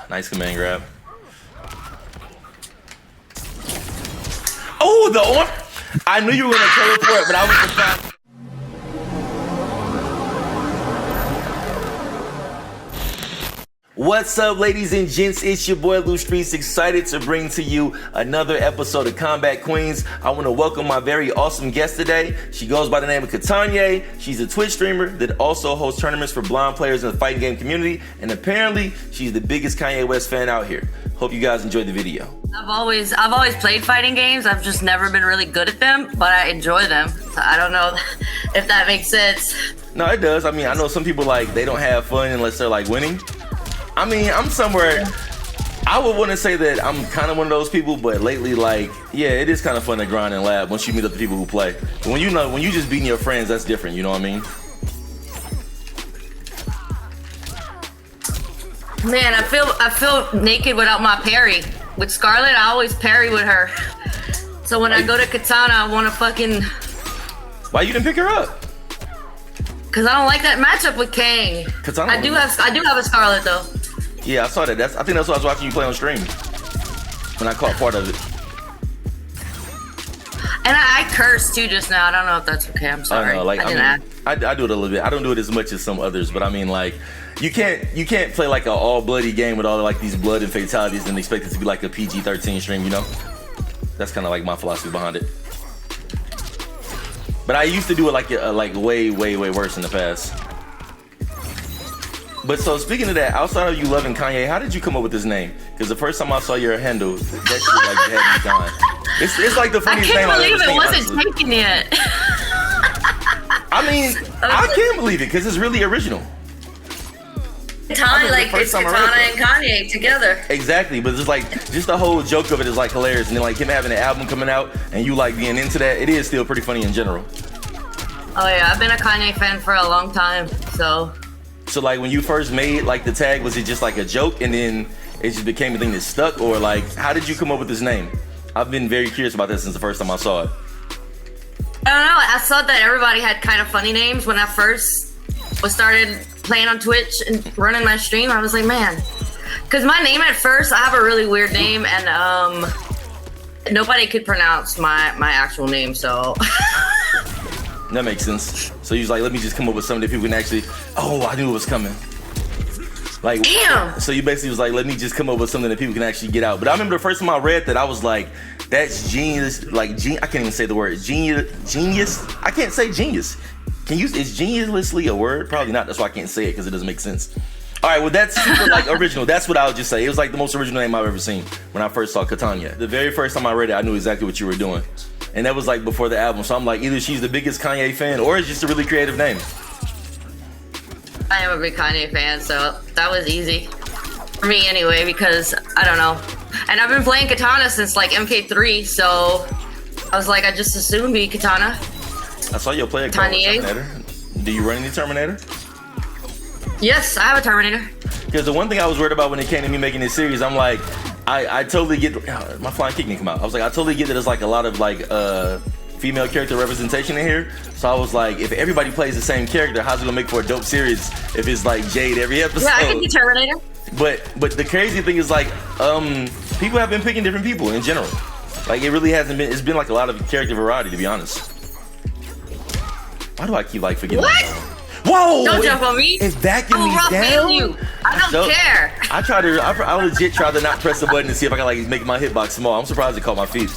Nice command grab. Oh, the arm! I knew you were gonna teleport, but I was surprised. What's up, ladies and gents? It's your boy Liu Streets, excited to bring to you another episode of Combat Queens. I want to welcome my very awesome guest today. She goes by the name of Katanye. She's a Twitch streamer that also hosts tournaments for blind players in the fighting game community, and apparently she's the biggest Kanye West fan out here. Hope you guys enjoyed the video. I've always played fighting games. I've just never been really good at them, but I enjoy them. So I don't know if that makes sense. No, it does. I mean, I know some people like they don't have fun unless they're like winning. I mean, I'm somewhere, I would want to say that I'm kind of one of those people, but lately, like, yeah, it is kind of fun to grind and lab once you meet other people who play. But when you just beating your friends, that's different, you know what I mean? Man, I feel naked without my parry. With Scarlet, I always parry with her. So when I go to Katana, I want to fucking... Why you didn't pick her up? Cause I don't like that matchup with Kang. I do have a Scarlet though. Yeah, I saw that. I think that's what I was watching you play on stream. When I caught part of it. And I cursed too just now. I don't know if that's okay. I'm sorry. I do it a little bit. I don't do it as much as some others, but I mean, like, you can't play like an all bloody game with all like these blood and fatalities and expect it to be like a PG-13 stream, you know? That's kind of like my philosophy behind it. But I used to do it like way worse in the past. But so speaking of that, outside of you loving Kanye, how did you come up with this name? Because the first time I saw your handle, that shit like had me dying. It's like the funniest name I've ever seen. I can't believe it wasn't taken yet. I mean, I can't believe it because it's really original. Katanye, like it's Katana and Kanye together. Exactly, but it's like just the whole joke of it is like hilarious, and then like him having an album coming out and you like being into that, it is still pretty funny in general. Oh yeah, I've been a Kanye fan for a long time, so. So like when you first made like the tag, was it just like a joke and then it just became a thing that stuck, or like how did you come up with this name? I've been very curious about this since the first time I saw it. I don't know. I saw that everybody had kind of funny names when I first started playing on Twitch and running my stream. I was like, man, because my name at first, I have a really weird name, and nobody could pronounce my actual name, so. That makes sense. So you was like, let me just come up with something that people can actually, oh, I knew it was coming. Like, damn. So you basically was like, let me just come up with something that people can actually get out. But I remember the first time I read that, I was like, that's genius. Like, I can't even say the word genius. I can't say genius. Is geniusly a word? Probably not. That's why I can't say it, because it doesn't make sense. All right, well, that's super like original. That's what I would just say. It was like the most original name I've ever seen when I first saw Katanye. The very first time I read it, I knew exactly what you were doing. And that was like before the album. So I'm like, either she's the biggest Kanye fan or it's just a really creative name. I am a big Kanye fan, so that was easy. For me anyway, because I don't know. And I've been playing Katana since like MK3, so I was like, I just assumed be Katana. I saw you play a Terminator. Do you run any Terminator? Yes, I have a Terminator. Because the one thing I was worried about when it came to me making this series, I'm like, I totally get, my flying kick didn't come out. I was like, I totally get that there's like a lot of like female character representation in here. So I was like, if everybody plays the same character, how's it gonna make for a dope series if it's like Jade every episode? Yeah, I can be Terminator. But the crazy thing is like, people have been picking different people in general. Like it really hasn't been, it's been like a lot of character variety, to be honest. Why do I keep like forgetting? What? Whoa! Don't jump on me. It's backing me down. You. I don't care. I legit tried to not press the button to see if I can like make my hitbox small. I'm surprised it caught my feet.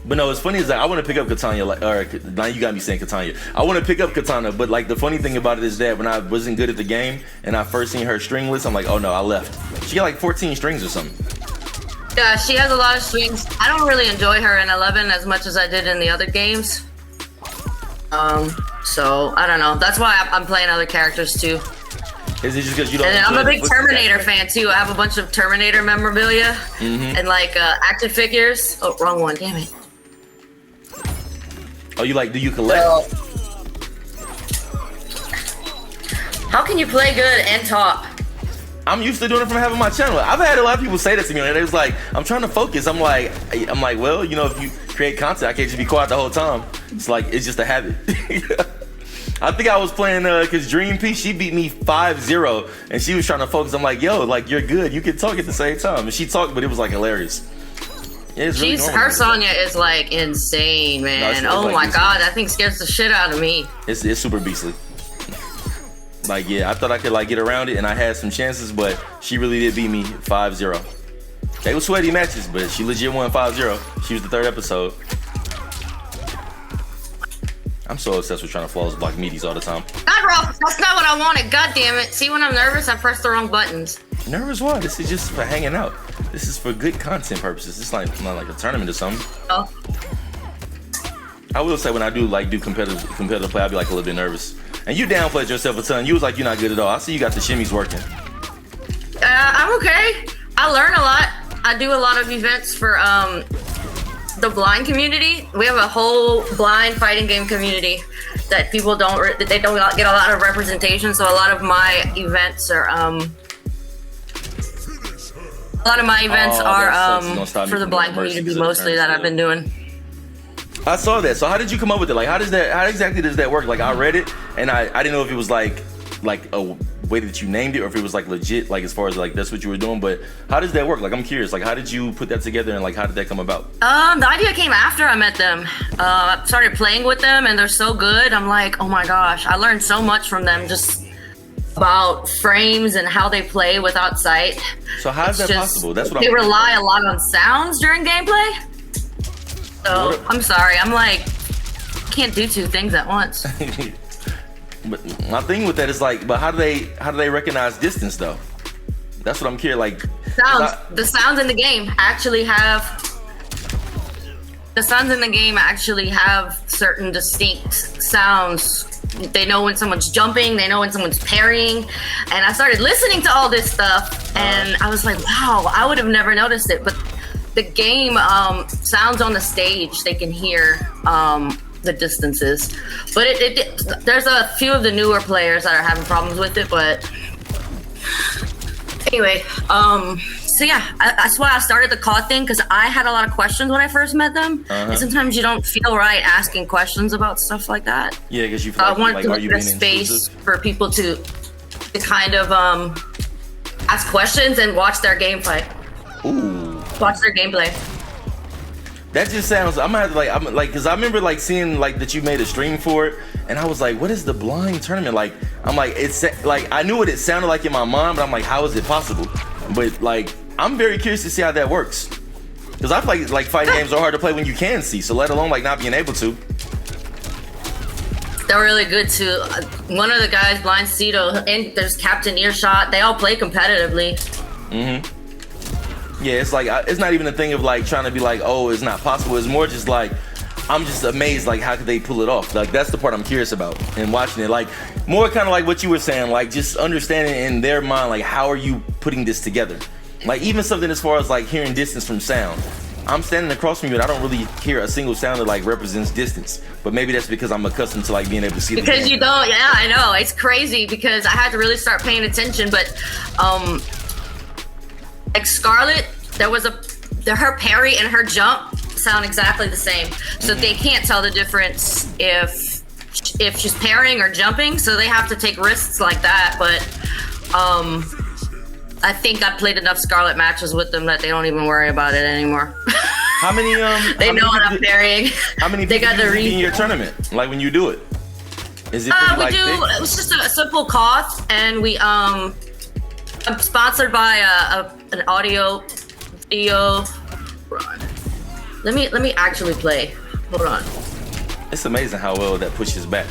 But no, it's funny is that I want to pick up Katanya, now you got me saying Katanya. I want to pick up Katana, but like the funny thing about it is that when I wasn't good at the game and I first seen her string list, I'm like, oh no, I left. She got like 14 strings or something. Yeah, she has a lot of strings. I don't really enjoy her in 11 as much as I did in the other games. So I don't know. That's why I'm playing other characters too. Is it just because you don't? And I'm a big Terminator fan too. I have a bunch of Terminator memorabilia and like action figures. Oh, wrong one. Damn it. Oh, do you collect? How can you play good and talk? I'm used to doing it from having my channel. I've had a lot of people say that to me, and it was like, I'm trying to focus. I'm like, well, you know, if you create content, I can't just be quiet the whole time. It's like, it's just a habit. I think I was playing because Dream P, she beat me 5-0 and she was trying to focus. I'm like, yo, like you're good. You can talk at the same time. And she talked, but it was like hilarious. Yeah, it's really her Sonya is like insane, man. No, oh my god, that thing scares the shit out of me. It's super beastly. Like, yeah, I thought I could like get around it and I had some chances, but she really did beat me 5-0. They were sweaty matches, but she legit won 5-0. She was the 3rd episode. I'm so obsessed with trying to flawless block meaties all the time. God, Rolf, that's not what I wanted. God damn it. See, when I'm nervous, I press the wrong buttons. Nervous what? This is just for hanging out. This is for good content purposes. It's like not like a tournament or something. Oh. I will say when I do like competitive play, I'll be like a little bit nervous. And you downplayed yourself a ton. You was like, you're not good at all. I see you got the shimmies working. I'm okay. I learn a lot. I do a lot of events for the blind community. We have a whole blind fighting game community that people don't get a lot of representation. So a lot of my events are for the blind community mostly that I've been doing. I saw that. So how did you come up with it? Like how exactly does that work? Like I read it and I didn't know if it was like a way that you named it or if it was like legit, like as far as like that's what you were doing. But how does that work? Like I'm curious, like how did you put that together and like how did that come about? The idea came after I met them. I started playing with them and they're so good. I'm like, oh my gosh, I learned so much from them just about frames and how they play without sight. So how is that possible? That's what they rely a lot on sounds during gameplay. So I'm sorry, I'm like can't do 2 things at once. But my thing with that is like, but how do they recognize distance though? That's what I'm curious. Like the sounds in the game actually have certain distinct sounds. They know when someone's jumping, they know when someone's parrying, and I started listening to all this stuff, and I was like, wow, I would have never noticed it. But the game sounds on the stage, they can hear the distances, but there's a few of the newer players that are having problems with it. But anyway, so yeah, that's why I started the COD thing, because I had a lot of questions when I first met them, and sometimes you don't feel right asking questions about stuff like that. Yeah, because you feel like, I wanted to make a space for people to kind of ask questions and watch their gameplay. Ooh. Watch their gameplay. That just sounds. I'm like, because I remember like seeing like that you made a stream for it, and I was like, what is the blind tournament? Like, I'm like, it's like I knew what it sounded like in my mind, but I'm like, how is it possible? But like, I'm very curious to see how that works, because I feel like fighting games are hard to play when you can see, so let alone like not being able to. They're really good too. One of the guys, Blind Cito, and there's Captain Earshot. They all play competitively. Mm-hmm. Yeah, it's like it's not even a thing of like trying to be like, oh, it's not possible. It's more just like I'm just amazed, like how could they pull it off? Like that's the part I'm curious about and watching it. Like more kind of like what you were saying, like just understanding in their mind, like how are you putting this together? Like even something as far as like hearing distance from sound. I'm standing across from you and I don't really hear a single sound that like represents distance. But maybe that's because I'm accustomed to like being able to see the because you don't. Yeah, I know, it's crazy because I had to really start paying attention. But like Scarlet, her parry and her jump sound exactly the same, so they can't tell the difference if she's parrying or jumping, so they have to take risks like that. But I think I played enough Scarlet matches with them that they don't even worry about it anymore. How many they know when I'm parrying. How many people do you beat in your tournament, like when you do it? Is it it's just a simple cost, and I'm sponsored by an audio video. Let me actually play. Hold on. It's amazing how well that pushes back.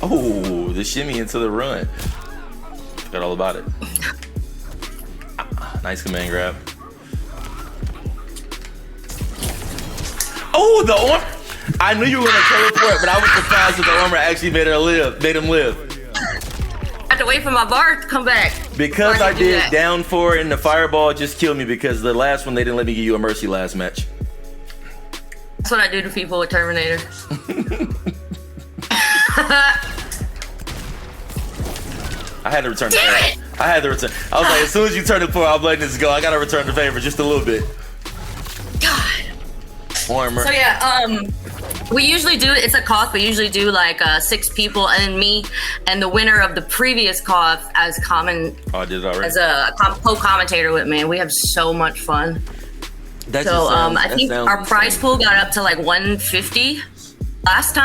Oh, the shimmy into the run. Forgot all about it. Nice command grab. Oh, the arm! I knew you were gonna teleport, but I was surprised that the armor actually made him live. I had to wait for my bar to come back. Because I did down 4 and the fireball just killed me because the last one they didn't let me give you a mercy last match. That's what I do to people with Terminator. I had to return the favor. I was like, as soon as you turn it 4, I'm letting this go. I gotta return the favor just a little bit. God. Armor. So yeah, We usually do, it's a co-op, we usually do like 6 people, and then me and the winner of the previous co-op as common. Oh, I did it already. As a co-commentator with me. We have so much fun. I think our prize pool got up to like 150 last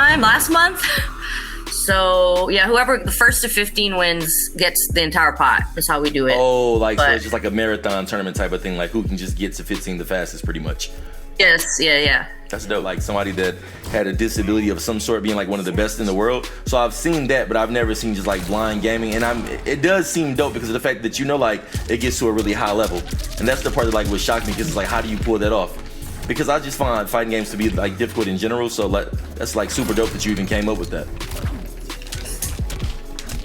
month. So yeah, whoever the first to 15 wins gets the entire pot. That's how we do it. Oh, so it's just like a marathon tournament type of thing, like who can just get to 15 the fastest, pretty much. Yes, yeah. That's dope. Like somebody that had a disability of some sort being like one of the best in the world. So I've seen that, but I've never seen just like blind gaming. And it does seem dope because of the fact that like it gets to a really high level. And that's the part that like what shocked me, because it's like, how do you pull that off? Because I just find fighting games to be like difficult in general. So like that's like super dope that you even came up with that.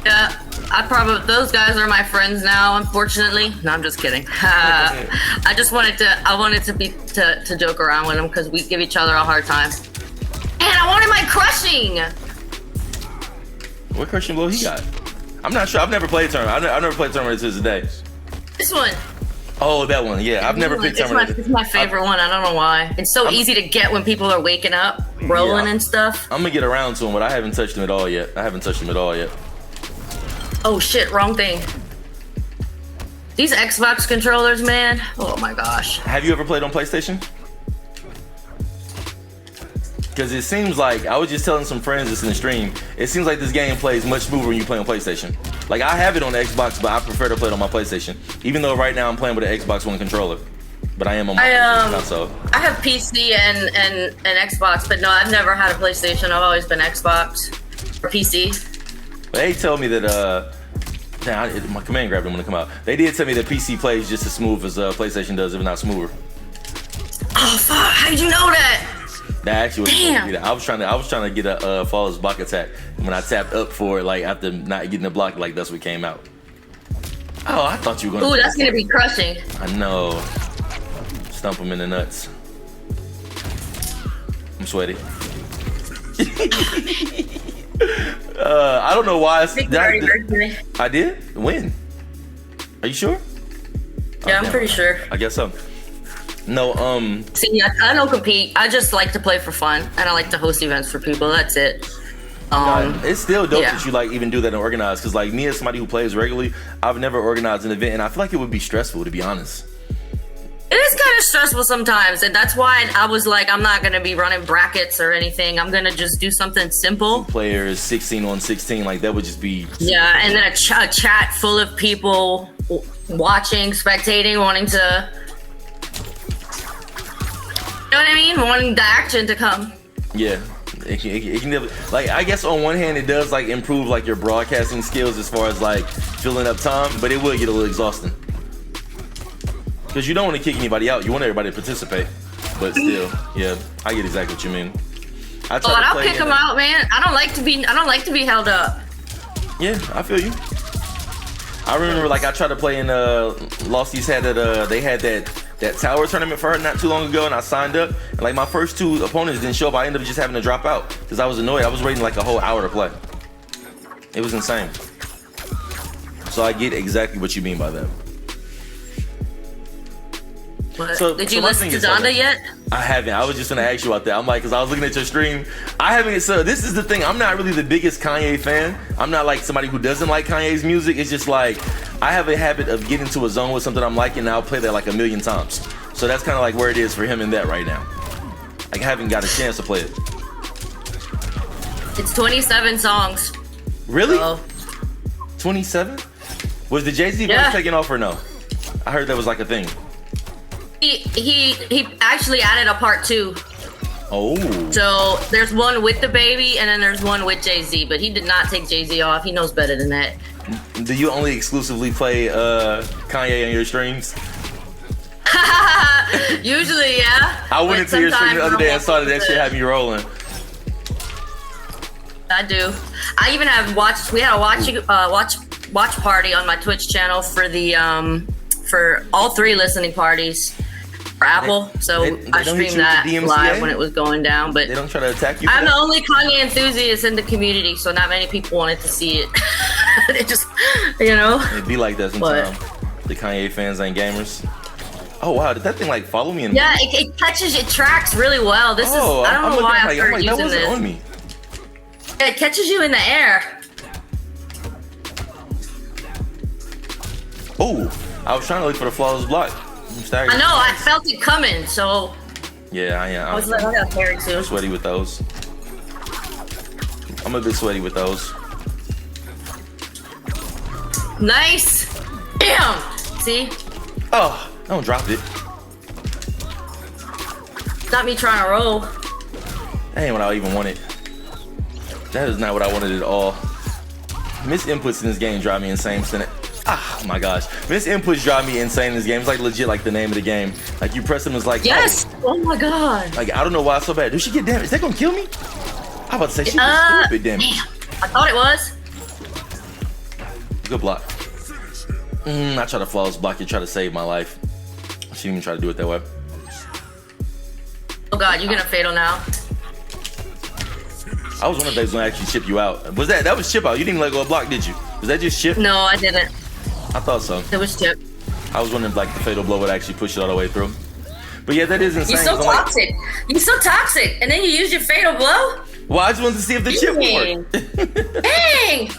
Yeah, those guys are my friends now, unfortunately. No, I'm just kidding. I wanted to joke around with them because we give each other a hard time. And I wanted my crushing. What crushing blow he got? I'm not sure. I've never played tournament. I've never played tournament to today. This one. Oh, that one. Yeah, I've never picked tournament. It's my favorite one. I don't know why. It's so easy to get when people are waking up, rolling and stuff. I'm gonna get around to him, but I haven't touched him at all yet. Oh shit, wrong thing. These Xbox controllers, man. Oh my gosh. Have you ever played on PlayStation? Because it seems like, I was just telling some friends this in the stream, it seems like this game plays much smoother when you play on PlayStation. Like I have it on the Xbox, but I prefer to play it on my PlayStation. Even though right now I'm playing with an Xbox One controller. But I am on my PlayStation console. I have PC and Xbox, but no, I've never had a PlayStation. I've always been Xbox or PC. They tell me that my command grab didn't want to come out. They did tell me that PC plays just as smooth as PlayStation does, if not smoother. Oh fuck! How did you know that? That actually was I was trying to get a flawless block attack. When I tapped up for it, like after not getting the block, like that's what came out. Oh, I thought you were gonna. Ooh, that's gonna be crushing. I know. Stump him in the nuts. I'm sweaty. I don't know why. I did? When? Are you sure? Yeah, I'm pretty sure. I guess so. No, See, I don't compete. I just like to play for fun, and I like to host events for people. That's it. It's still dope that you like even do that and organize. Because like me as somebody who plays regularly, I've never organized an event, and I feel like it would be stressful, to be honest. It is kind of stressful sometimes, and that's why I was like, I'm not gonna be running brackets or anything. I'm gonna just do something simple. 2 players, 16 on 16, like that would just be. Yeah, and then a chat full of people watching, spectating, wanting to. You know what I mean? Wanting the action to come. Yeah. It can never, like, I guess on one hand it does like improve like your broadcasting skills as far as like filling up time, but it will get a little exhausting. Because you don't want to kick anybody out. You want everybody to participate. But still, yeah, I get exactly what you mean. I'll kick them out, man. I don't like to be held up. Yeah, I feel you. I remember like I tried to play in Losties had that they had that tower tournament for her not too long ago, and I signed up, and like my first 2 opponents didn't show up. I ended up just having to drop out because I was annoyed. I was waiting like a whole hour to play. It was insane. So I get exactly what you mean by that. Did you listen to Donda yet? I haven't. I was just gonna ask you about that. I'm like, cause I was looking at your stream. I haven't. So this is the thing. I'm not really the biggest Kanye fan. I'm not like somebody who doesn't like Kanye's music. It's just like I have a habit of getting to a zone with something I'm liking, and I'll play that like a million times. So that's kind of like where it is for him in that right now. Like I haven't got a chance to play it. It's 27 songs. Really? 27? Was the Jay-Z verse taken off or no? I heard that was like a thing. He actually added a part 2. Oh. So there's one with the baby, and then there's one with Jay-Z, but he did not take Jay-Z off. He knows better than that. Do you only exclusively play Kanye on your streams? Usually, yeah. I went into your stream the other day and saw that shit had me rolling. I do. I even have watched. We had a watch party on my Twitch channel for the for all 3 listening parties for Apple. So I streamed that live when it was going down. But they don't try to attack you. I'm the only Kanye enthusiast in the community, so not many people wanted to see it. It just, It'd be like that sometimes. The Kanye fans ain't gamers. Oh wow, did that thing like follow me? Yeah, it catches, it tracks really well. This is, I don't know why I started using this. On me. It catches you in the air. Oh, I was trying to look for the flawless block. I know, I felt it coming, so. Yeah, I am. I was like, I got parry too. I'm sweaty with those. I'm a bit sweaty with those. Nice. Damn. See? Oh, don't drop it. Not me trying to roll. That ain't what I even wanted. That is not what I wanted at all. Miss inputs in this game drive me insane. Ah, my gosh. Miss inputs drive me insane in this game. It's like legit like the name of the game. Like you press them, it's like, yes. Oh my god. Like I don't know why it's so bad. Does she get damage? Is that gonna kill me? I'm about to say she gets stupid damage. Damn. I thought it was. Good block. I try to flawless block you, try to save my life. She didn't even try to do it that way. Oh god, you're gonna fatal now. I was wondering if they was gonna actually chip you out. Was that was chip out? You didn't even let go of block, did you? Was that just chip? No, I didn't. I thought so. It was chip. I was wondering if like the fatal blow would actually push it all the way through. But yeah, that is insane. You're so toxic. You're so toxic. And then you use your fatal blow? Well, I just wanted to see if the chip would work. Dang!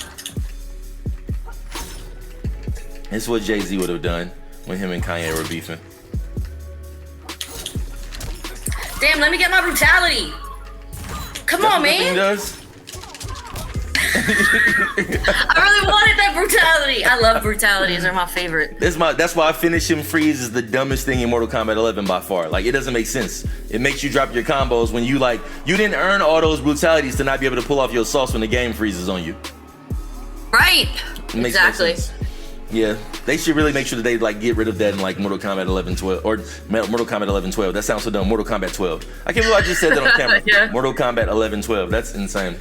It's what Jay-Z would have done when him and Kanye were beefing. Damn, let me get my brutality. Come on, man. Does. I really wanted that brutality. I love brutalities. They're my favorite. That's why finishing freeze is the dumbest thing in Mortal Kombat 11 by far. Like it doesn't make sense. It makes you drop your combos when you didn't earn all those brutalities to not be able to pull off your assaults when the game freezes on you. Right. Exactly. No, yeah, they should really make sure that they get rid of that in Mortal Kombat 11-12 or Mortal Kombat 11-12. That sounds so dumb. Mortal Kombat 12. I can't believe I just said that on camera. Yeah. Mortal Kombat 11-12. That's insane.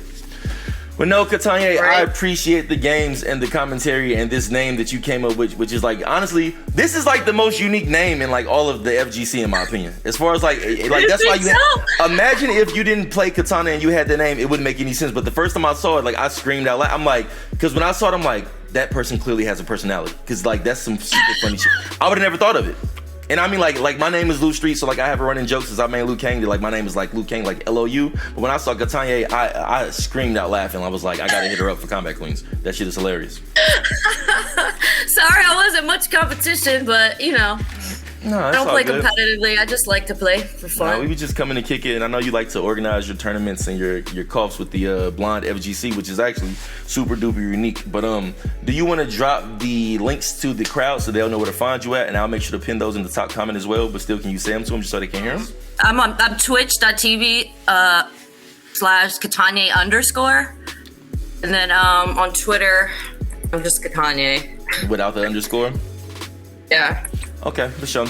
But no, Katanye, right. I appreciate the games and the commentary and this name that you came up with, which is honestly, this is the most unique name in all of the FGC in my opinion. As far as that's why you imagine if you didn't play Katana and you had the name, it wouldn't make any sense. But the first time I saw it, I screamed out loud. I'm because when I saw it, I'm that person clearly has a personality. Because that's some super funny shit. I would have never thought of it. And I mean, my name is Lou Street, so I have a running joke since I made Liu Kang. My name is Liu Kang, L-O-U. But when I saw Katanye, I screamed out laughing. I was I gotta hit her up for Combat Queens. That shit is hilarious. Sorry, I wasn't much competition, but no, I don't play competitively. I just like to play for fun. No, we were just coming to kick it, and I know you like to organize your tournaments and your cups with the Blonde FGC, which is actually super duper unique. But do you want to drop the links to the crowd so they'll know where to find you at? And I'll make sure to pin those in the top comment as well. But still, can you say them to them just so they can hear them? I'm twitch.tv /Katanye_, and then on Twitter I'm just Katanye without the underscore. Yeah. Okay, for sure.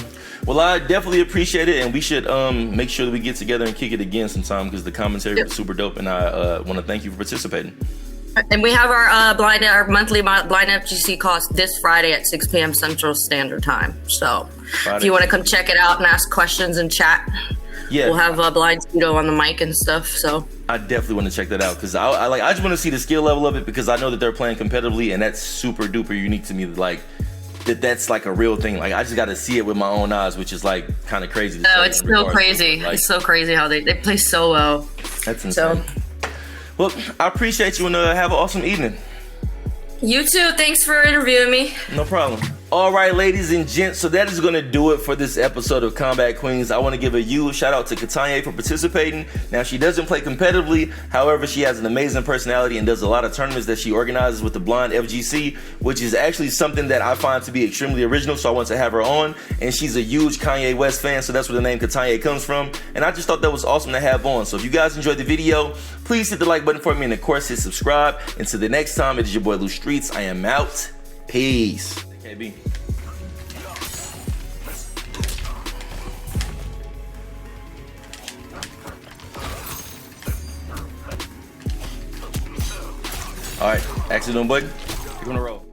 Well, I definitely appreciate it, and we should make sure that we get together and kick it again sometime because the commentary was super dope, and I want to thank you for participating. And we have our monthly blind FGC cost this Friday at 6 p.m. Central Standard Time. So Friday. If you want to come check it out and ask questions and chat, we'll have Blind Tito on the mic and stuff. So I definitely want to check that out because I just want to see the skill level of it because I know that they're playing competitively, and that's super duper unique to me. That's a real thing. I just got to see it with my own eyes, which is kind of crazy. Oh, it's so crazy. It's so crazy how they play so well. That's insane. Well, I appreciate you and have an awesome evening. You too. Thanks for interviewing me. No problem. All right, ladies and gents, so that is going to do it for this episode of Combat Queens. I want to give a huge shout out to Katanye for participating. Now, she doesn't play competitively. However, she has an amazing personality and does a lot of tournaments that she organizes with the Blonde FGC, which is actually something that I find to be extremely original, so I want to have her on. And she's a huge Kanye West fan, so that's where the name Katanye comes from. And I just thought that was awesome to have on. So if you guys enjoyed the video, please hit the like button for me, and of course, hit subscribe. Until the next time, it is your boy Lou Streets. I am out. Peace. KB. All right, accident button. You're gonna roll.